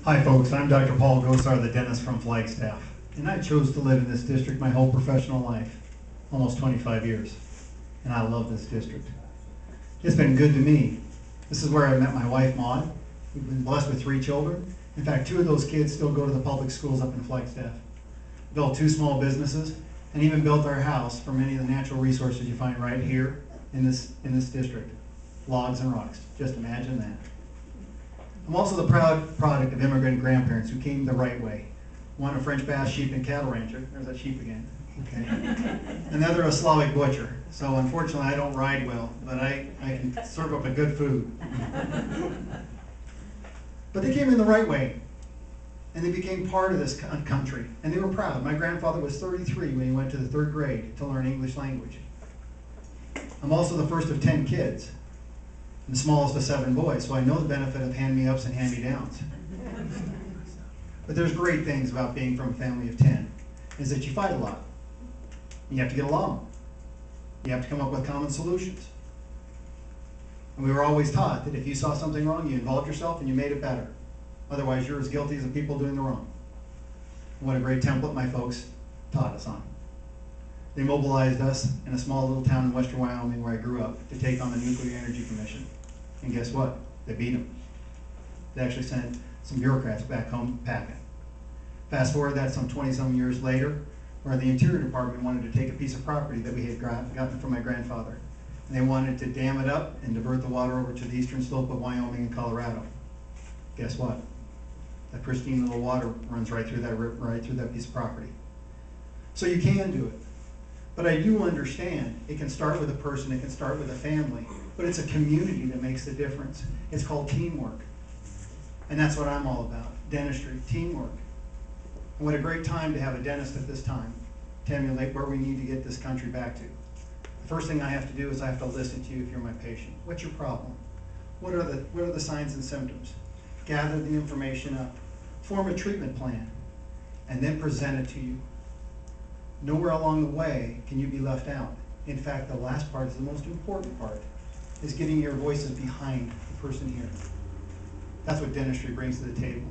Hi folks, I'm Dr. Paul Gosar, the dentist from Flagstaff, and I chose to live in this district my whole professional life, almost 25 years, and I love this district. It's been good to me. This is where I met my wife, Maud. We've been blessed with 3 children. In fact, 2 of those kids still go to the public schools up in Flagstaff. Built 2 small businesses, and even built our house from many of the natural resources you find right here in this district. Logs and rocks, just imagine that. I'm also the proud product of immigrant grandparents who came the right way. One a French Bass sheep and cattle rancher, there's that sheep again, okay. Another a Slavic butcher. So unfortunately I don't ride well, but I can serve up a good food. But they came in the right way, and they became part of this country, and they were proud. My grandfather was 33 when he went to the 3rd grade to learn English language. I'm also the first of 10 kids, and the smallest of 7 boys, so I know the benefit of hand-me-ups and hand-me-downs. But there's great things about being from a family of 10, is that you fight a lot. You have to get along. You have to come up with common solutions. And we were always taught that if you saw something wrong, you involved yourself and you made it better. Otherwise, you're as guilty as the people doing the wrong. And what a great template my folks taught us on. They mobilized us in a small little town in western Wyoming where I grew up to take on the Nuclear Energy Commission. And guess what? They beat them. They actually sent some bureaucrats back home packing. Fast forward that some 20-some years later, where the Interior Department wanted to take a piece of property that we had gotten from my grandfather. And they wanted to dam it up and divert the water over to the eastern slope of Wyoming and Colorado. Guess what? That pristine little water runs right through that piece of property. So you can do it. But I do understand it can start with a person, it can start with a family, but it's a community that makes the difference. It's called teamwork. And that's what I'm all about, dentistry, teamwork. And what a great time to have a dentist at this time to emulate where we need to get this country back to. The first thing I have to do is I have to listen to you if you're my patient. What's your problem? What are the signs and symptoms? Gather the information up, form a treatment plan, and then present it to you. Nowhere along the way can you be left out. In fact, the last part is the most important part, is getting your voices behind the person here. That's what dentistry brings to the table.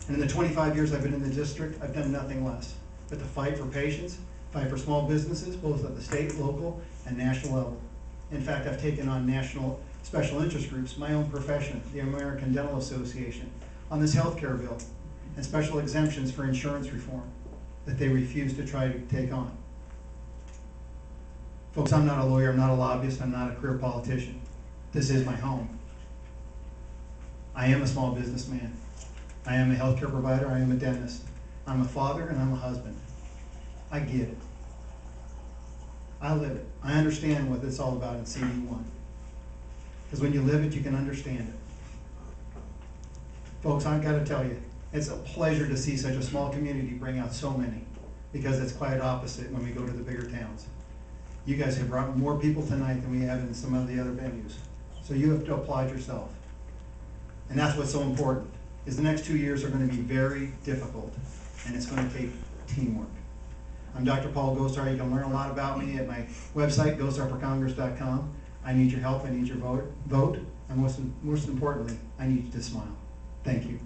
And in the 25 years I've been in the district, I've done nothing less but to fight for patients, fight for small businesses, both at the state, local, and national level. In fact, I've taken on national special interest groups, my own profession, the American Dental Association, on this healthcare bill, and special exemptions for insurance reform that they refuse to try to take on. Folks, I'm not a lawyer, I'm not a lobbyist, I'm not a career politician. This is my home. I am a small businessman. I am a healthcare provider, I am a dentist. I'm a father and I'm a husband. I get it. I live it. I understand what it's all about in CD1. Because when you live it, you can understand it. Folks, I've got to tell you, it's a pleasure to see such a small community bring out so many, because it's quite opposite when we go to the bigger towns. You guys have brought more people tonight than we have in some of the other venues. So you have to applaud yourself. And that's what's so important, is the next 2 years are going to be very difficult, and it's going to take teamwork. I'm Dr. Paul Gosar. You can learn a lot about me at my website, gosarforcongress.com. I need your help, I need your vote, and most importantly, I need you to smile. Thank you.